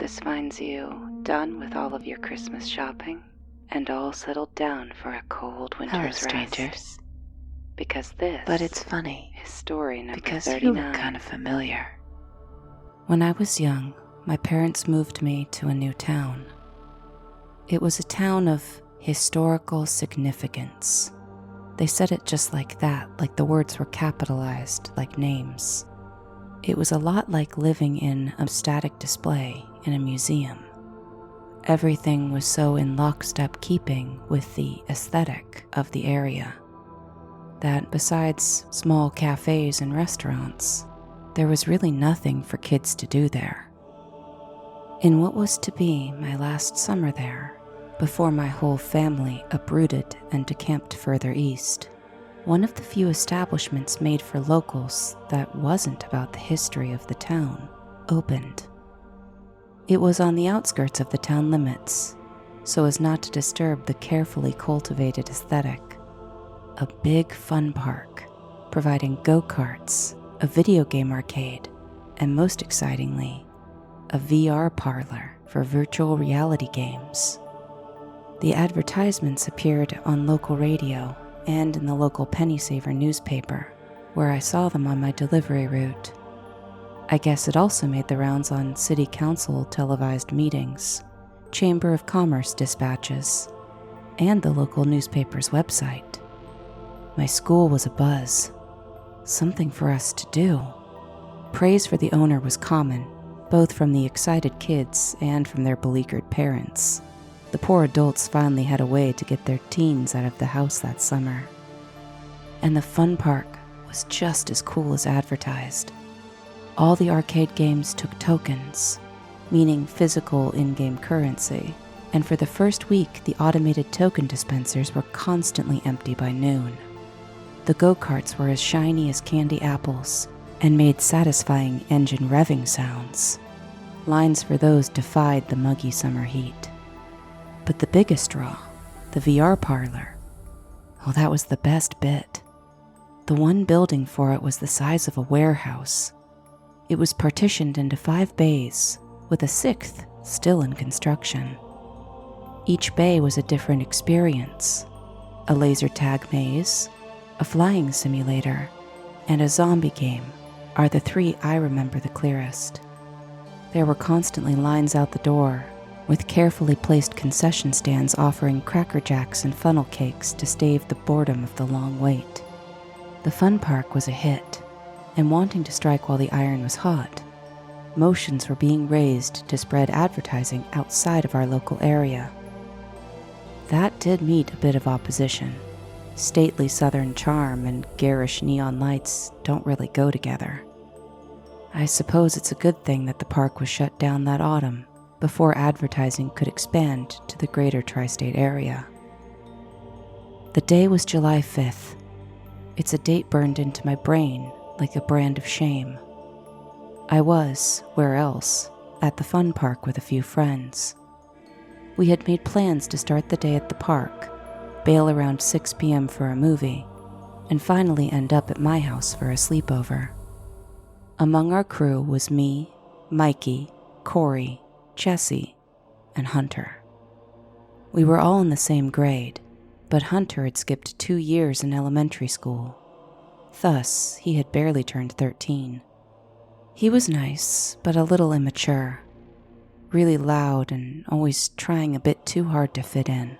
this finds you done with all of your Christmas shopping and all settled down for a cold winter's Hello, rest. strangers. Because this But it's funny, is story number because 39. you look kind of familiar. When I was young, my parents moved me to a new town. It was a town of historical significance. They said it just like that, like the words were capitalized, like names. It was a lot like living in a static display in a museum. Everything was so in lockstep keeping with the aesthetic of the area that besides small cafes and restaurants, there was really nothing for kids to do there. In what was to be my last summer there, before my whole family uprooted and decamped further east, one of the few establishments made for locals that wasn't about the history of the town opened. It was on the outskirts of the town limits, so as not to disturb the carefully cultivated aesthetic. A big fun park, providing go-karts, a video game arcade, and most excitingly, a VR parlor for virtual reality games. The advertisements appeared on local radio and in the local penny saver newspaper, where I saw them on my delivery route. I guess it also made the rounds on city council televised meetings, chamber of commerce dispatches, and the local newspaper's website. My school was abuzz. Something for us to do. Praise for the owner was common, both from the excited kids and from their beleaguered parents. The poor adults finally had a way to get their teens out of the house that summer. And the fun park was just as cool as advertised. All the arcade games took tokens, meaning physical in-game currency, and for the first week the automated token dispensers were constantly empty by noon. The go-karts were as shiny as candy apples and made satisfying engine revving sounds. Lines for those defied the muggy summer heat. But the biggest draw, the VR parlor, oh, that was the best bit. The one building for it was the size of a warehouse. It was partitioned into 5 bays, with a 6th still in construction. Each bay was a different experience: a laser tag maze, a flying simulator, and a zombie game are the 3 I remember the clearest. There were constantly lines out the door, with carefully placed concession stands offering Cracker Jacks and funnel cakes to stave the boredom of the long wait. The fun park was a hit, and wanting to strike while the iron was hot, motions were being raised to spread advertising outside of our local area. That did meet a bit of opposition. Stately southern charm and garish neon lights don't really go together. I suppose it's a good thing that the park was shut down that autumn, before advertising could expand to the greater tri-state area. The day was July 5th. It's a date burned into my brain like a brand of shame. I was, where else, at the fun park with a few friends. We had made plans to start the day at the park, bail around 6 p.m. for a movie, and finally end up at my house for a sleepover. Among our crew was me, Mikey, Corey, Jesse, and Hunter. We were all in the same grade, but Hunter had skipped 2 years in elementary school. Thus, he had barely turned 13. He was nice, but a little immature, really loud and always trying a bit too hard to fit in.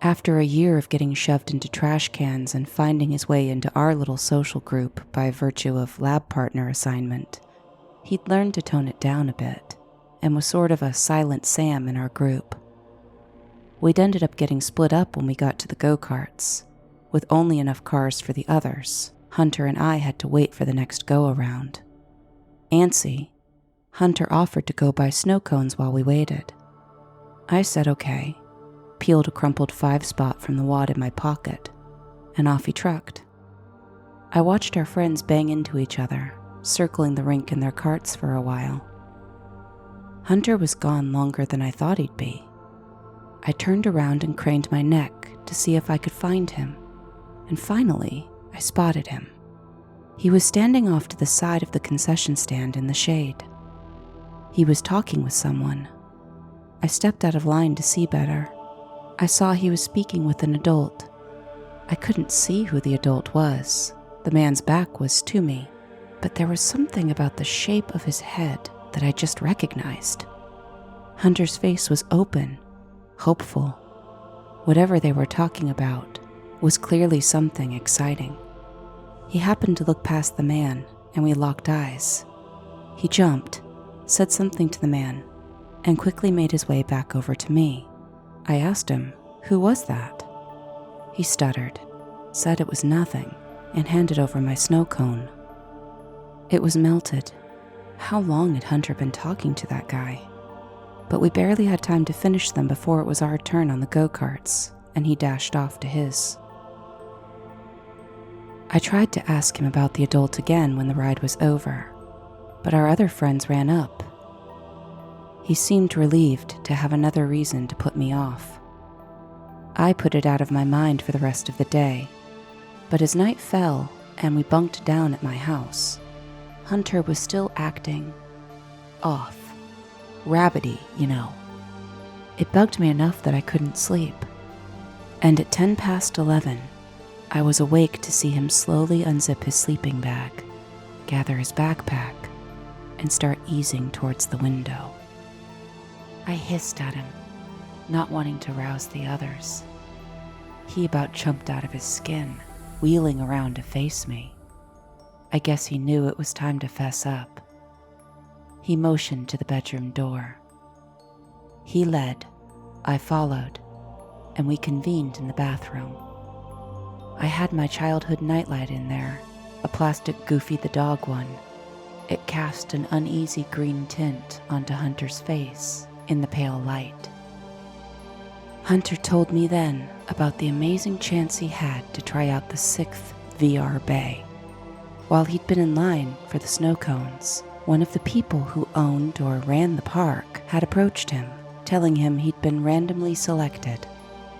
After a year of getting shoved into trash cans and finding his way into our little social group by virtue of lab partner assignment, he'd learned to tone it down a bit, and was sort of a silent Sam in our group. We'd ended up getting split up when we got to the go-karts. With only enough cars for the others, Hunter and I had to wait for the next go-around. Antsy, Hunter offered to go buy snow cones while we waited. I said okay, peeled a crumpled 5-spot from the wad in my pocket, and off he trucked. I watched our friends bang into each other, circling the rink in their carts for a while. Hunter was gone longer than I thought he'd be. I turned around and craned my neck to see if I could find him, and finally, I spotted him. He was standing off to the side of the concession stand in the shade. He was talking with someone. I stepped out of line to see better. I saw he was speaking with an adult. I couldn't see who the adult was. The man's back was to me, but there was something about the shape of his head that I just recognized. Hunter's face was open, hopeful. Whatever they were talking about was clearly something exciting. He happened to look past the man, and we locked eyes. He jumped, said something to the man, and quickly made his way back over to me. I asked him, "Who was that?" He stuttered, said it was nothing, and handed over my snow cone. It was melted. How long had Hunter been talking to that guy? But we barely had time to finish them before it was our turn on the go-karts, and he dashed off to his. I tried to ask him about the adult again when the ride was over, but our other friends ran up. He seemed relieved to have another reason to put me off. I put it out of my mind for the rest of the day, but as night fell and we bunked down at my house, Hunter was still acting off. Rabbity, you know. It bugged me enough that I couldn't sleep. And at 11:10, I was awake to see him slowly unzip his sleeping bag, gather his backpack, and start easing towards the window. I hissed at him, not wanting to rouse the others. He about jumped out of his skin, wheeling around to face me. I guess he knew it was time to fess up. He motioned to the bedroom door. He led, I followed, and we convened in the bathroom. I had my childhood nightlight in there, a plastic Goofy the dog one. It cast an uneasy green tint onto Hunter's face in the pale light. Hunter told me then about the amazing chance he had to try out the 6th VR bay. While he'd been in line for the snow cones, one of the people who owned or ran the park had approached him, telling him he'd been randomly selected,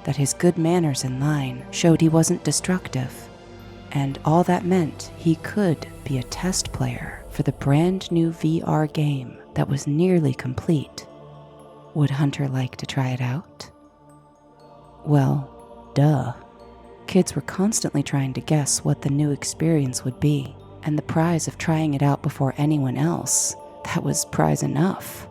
that his good manners in line showed he wasn't destructive, and all that meant he could be a test player for the brand new VR game that was nearly complete. Would Hunter like to try it out? Well, duh. Kids were constantly trying to guess what the new experience would be, and the prize of trying it out before anyone else, that was prize enough.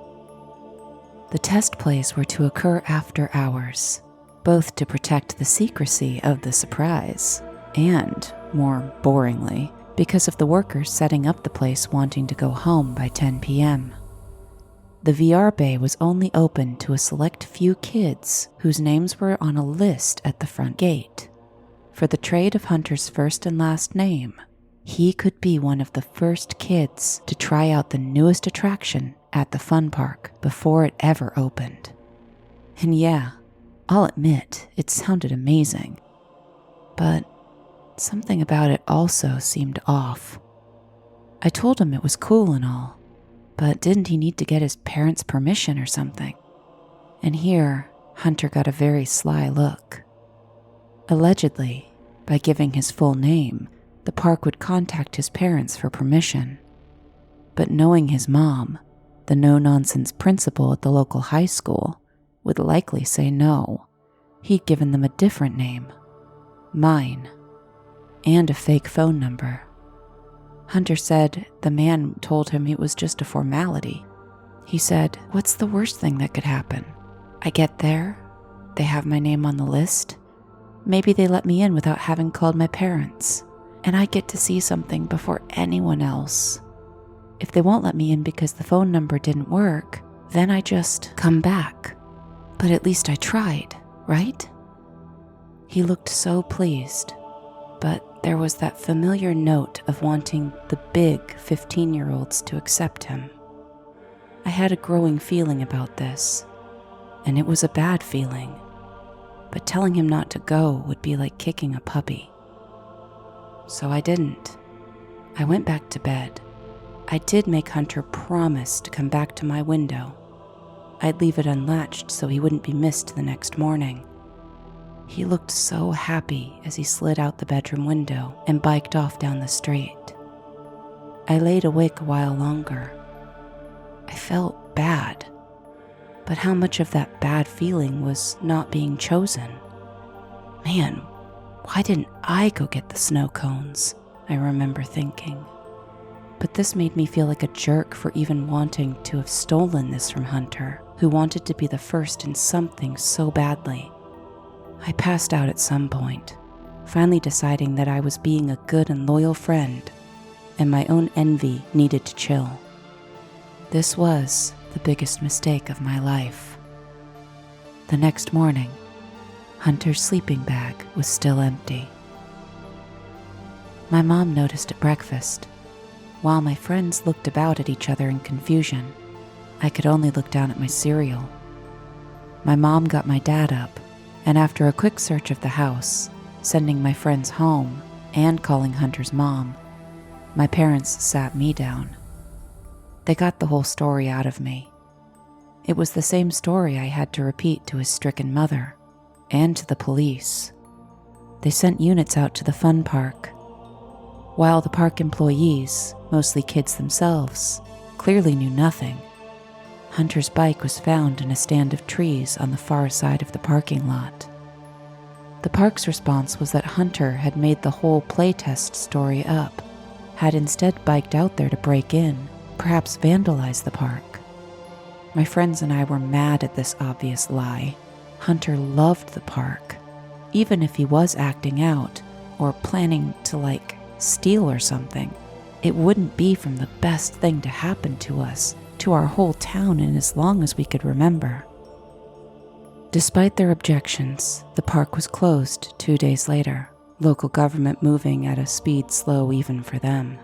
The test plays were to occur after hours, both to protect the secrecy of the surprise, and, more boringly, because of the workers setting up the place wanting to go home by 10 p.m. The VR bay was only open to a select few kids whose names were on a list at the front gate. For the trade of Hunter's first and last name, he could be one of the first kids to try out the newest attraction at the fun park before it ever opened. And yeah, I'll admit it sounded amazing, but something about it also seemed off. I told him it was cool and all, but didn't he need to get his parents' permission or something? And here, Hunter got a very sly look. Allegedly, by giving his full name, the park would contact his parents for permission. But knowing his mom, the no-nonsense principal at the local high school, would likely say no. He'd given them a different name, mine, and a fake phone number. Hunter said the man told him it was just a formality. He said, "What's the worst thing that could happen? I get there, they have my name on the list, maybe they let me in without having called my parents, and I get to see something before anyone else. If they won't let me in because the phone number didn't work, then I just come back. But at least I tried, right?" He looked so pleased, but there was that familiar note of wanting the big 15-year-olds to accept him. I had a growing feeling about this, and it was a bad feeling, but telling him not to go would be like kicking a puppy. So I didn't. I went back to bed. I did make Hunter promise to come back to my window. I'd leave it unlatched so he wouldn't be missed the next morning. He looked so happy as he slid out the bedroom window and biked off down the street. I laid awake a while longer. I felt bad. But how much of that bad feeling was not being chosen? Man, why didn't I go get the snow cones? I remember thinking. But this made me feel like a jerk for even wanting to have stolen this from Hunter, who wanted to be the first in something so badly. I passed out at some point, finally deciding that I was being a good and loyal friend, and my own envy needed to chill. This was the biggest mistake of my life. The next morning, Hunter's sleeping bag was still empty. My mom noticed at breakfast. While my friends looked about at each other in confusion, I could only look down at my cereal. My mom got my dad up, and after a quick search of the house, sending my friends home and calling Hunter's mom, my parents sat me down. They got the whole story out of me. It was the same story I had to repeat to his stricken mother and to the police. They sent units out to the fun park. While the park employees, mostly kids themselves, clearly knew nothing, Hunter's bike was found in a stand of trees on the far side of the parking lot. The park's response was that Hunter had made the whole playtest story up, had instead biked out there to break in, perhaps vandalize the park. My friends and I were mad at this obvious lie. Hunter loved the park, even if he was acting out or planning to steal or something. It wouldn't be from the best thing to happen to us, to our whole town, in as long as we could remember. Despite their objections, the park was closed 2 days later, local government moving at a speed slow even for them.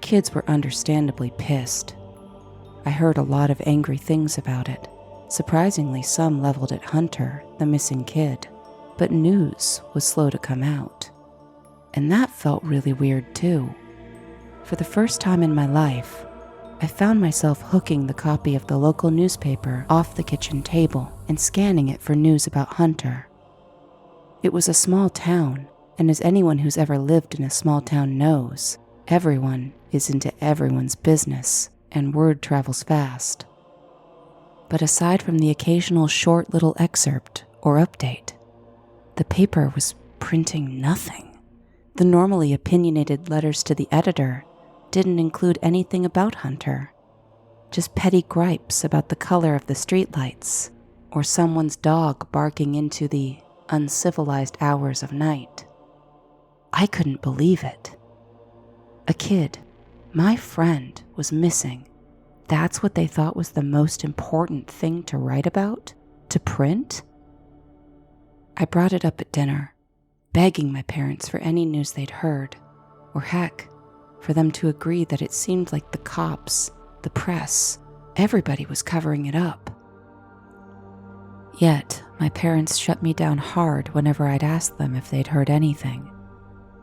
Kids were understandably pissed. I heard a lot of angry things about it. Surprisingly, some leveled at Hunter, the missing kid, but news was slow to come out. And that felt really weird too. For the first time in my life, I found myself hooking the copy of the local newspaper off the kitchen table and scanning it for news about Hunter. It was a small town, and as anyone who's ever lived in a small town knows, everyone is into everyone's business, and word travels fast. But aside from the occasional short little excerpt or update, the paper was printing nothing. The normally opinionated letters to the editor didn't include anything about Hunter, just petty gripes about the color of the streetlights or someone's dog barking into the uncivilized hours of night. I couldn't believe it. A kid, my friend, was missing. That's what they thought was the most important thing to write about? To print? I brought it up at dinner, begging my parents for any news they'd heard, or heck, for them to agree that it seemed like the cops, the press, everybody was covering it up. Yet, my parents shut me down hard whenever I'd ask them if they'd heard anything.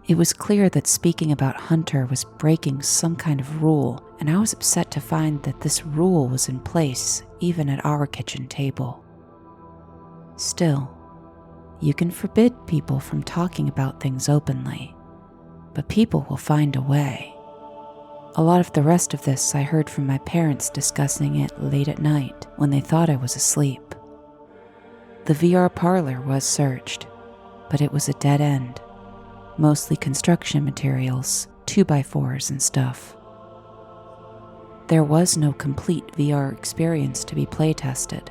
It was clear that speaking about Hunter was breaking some kind of rule, and I was upset to find that this rule was in place even at our kitchen table. Still, you can forbid people from talking about things openly, but people will find a way. A lot of the rest of this I heard from my parents discussing it late at night when they thought I was asleep. The VR parlor was searched, but it was a dead end. Mostly construction materials, 2x4s and stuff. There was no complete VR experience to be playtested.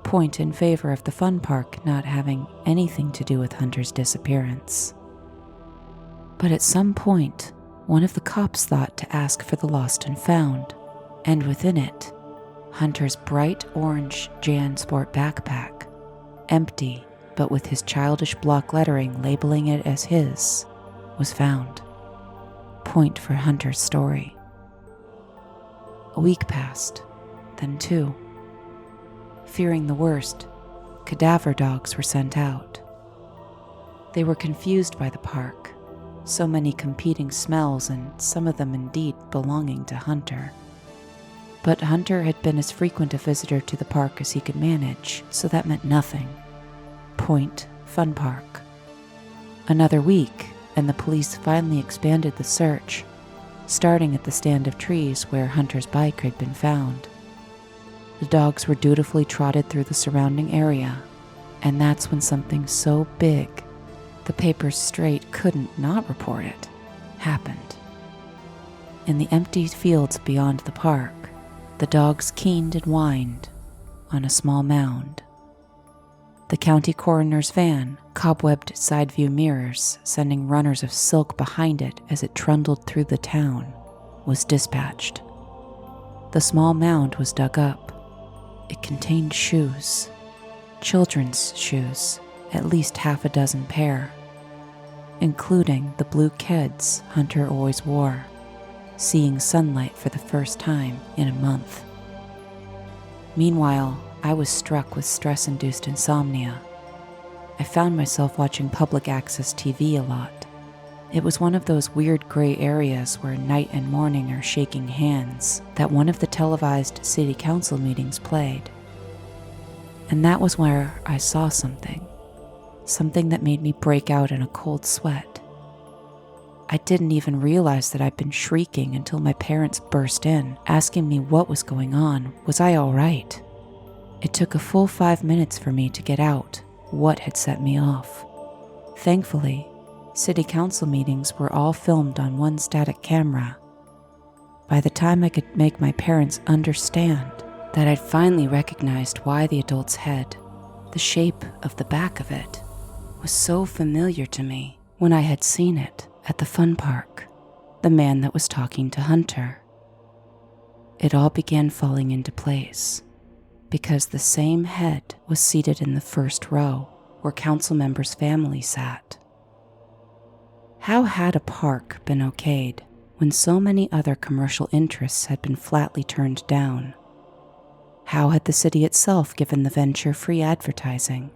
Point in favor of the fun park not having anything to do with Hunter's disappearance. But at some point, one of the cops thought to ask for the lost and found, and within it, Hunter's bright orange JanSport backpack, empty but with his childish block lettering labeling it as his, was found. Point for Hunter's story. A week passed, then 2. Fearing the worst, cadaver dogs were sent out. They were confused by the park, so many competing smells and some of them indeed belonging to Hunter. But Hunter had been as frequent a visitor to the park as he could manage, so that meant nothing. Point Fun Park. Another week, and the police finally expanded the search, starting at the stand of trees where Hunter's bike had been found. The dogs were dutifully trotted through the surrounding area, and that's when something so big the papers straight couldn't not report it happened. In the empty fields beyond the park, the dogs keened and whined on a small mound. The county coroner's van cobwebbed side view mirrors, sending runners of silk behind it as it trundled through the town, was dispatched. The small mound was dug up. It contained shoes, children's shoes, at least half a dozen pair, including the blue Keds Hunter always wore, seeing sunlight for the first time in a month. Meanwhile, I was struck with stress-induced insomnia. I found myself watching public access TV a lot. It was one of those weird gray areas where night and morning are shaking hands that one of the televised city council meetings played. And that was where I saw something that made me break out in a cold sweat. I didn't even realize that I'd been shrieking until my parents burst in, asking me what was going on. Was I all right? It took a full 5 minutes for me to get out what had set me off. Thankfully, city council meetings were all filmed on one static camera. By the time I could make my parents understand that I'd finally recognized why the adult's head, the shape of the back of it, was so familiar to me when I had seen it at the fun park, the man that was talking to Hunter. It all began falling into place, because the same head was seated in the first row where council members' families sat. How had a park been okayed when so many other commercial interests had been flatly turned down? How had the city itself given the venture free advertising?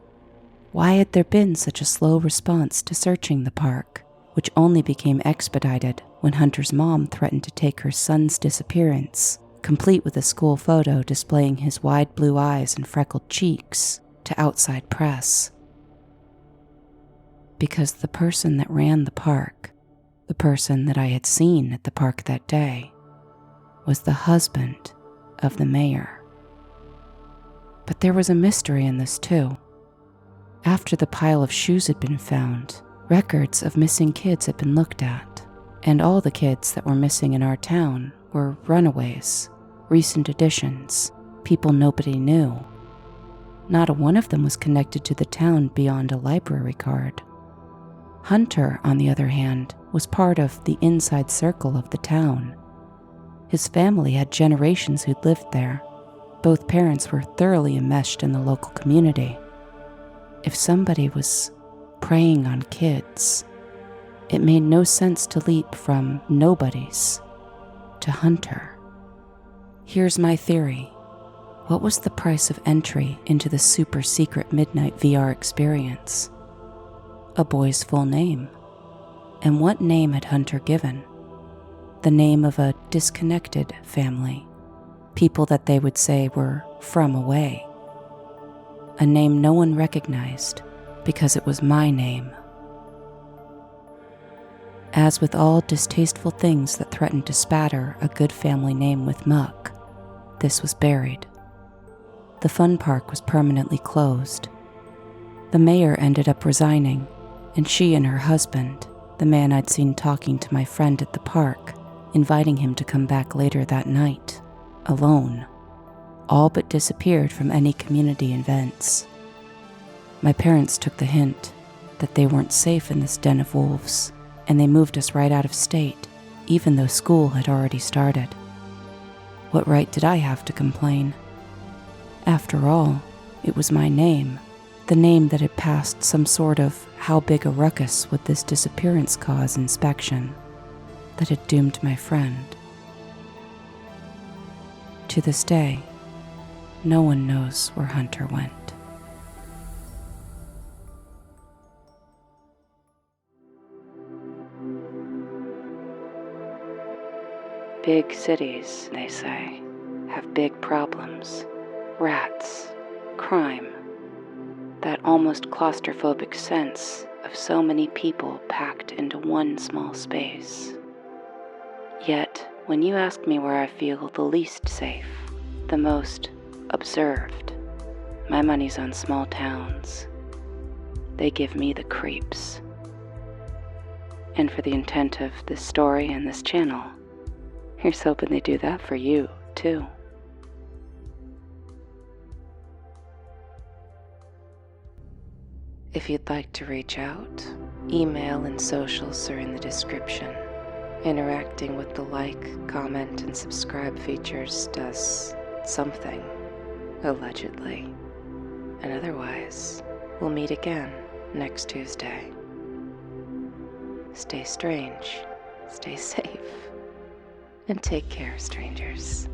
Why had there been such a slow response to searching the park, which only became expedited when Hunter's mom threatened to take her son's disappearance, complete with a school photo displaying his wide blue eyes and freckled cheeks, to outside press? Because the person that ran the park, the person that I had seen at the park that day, was the husband of the mayor. But there was a mystery in this too. After the pile of shoes had been found, records of missing kids had been looked at, and all the kids that were missing in our town were runaways, recent additions, people nobody knew. Not a one of them was connected to the town beyond a library card. Hunter, on the other hand, was part of the inside circle of the town. His family had generations who'd lived there. Both parents were thoroughly enmeshed in the local community. If somebody was preying on kids, it made no sense to leap from nobodies to Hunter. Here's my theory. What was the price of entry into the super secret midnight VR experience? A boy's full name. And what name had Hunter given? The name of a disconnected family. People that they would say were from away. A name no one recognized because it was my name. As with all distasteful things that threatened to spatter a good family name with muck, this was buried. The fun park was permanently closed. The mayor ended up resigning, and she and her husband, the man I'd seen talking to my friend at the park, inviting him to come back later that night, alone, all but disappeared from any community events. My parents took the hint that they weren't safe in this den of wolves, and they moved us right out of state, even though school had already started. What right did I have to complain? After all, it was my name, the name that had passed some sort of how big a ruckus would this disappearance cause inspection, that had doomed my friend. To this day, no one knows where Hunter went. Big cities, they say, have big problems. Rats, crime, that almost claustrophobic sense of so many people packed into one small space. Yet, when you ask me where I feel the least safe, the most observed, my money's on small towns. They give me the creeps. And for the intent of this story and this channel, here's hoping they do that for you, too. If you'd like to reach out, email and socials are in the description. Interacting with the like, comment, and subscribe features does something, allegedly. And otherwise, we'll meet again next Tuesday. Stay strange, stay safe, and take care, strangers.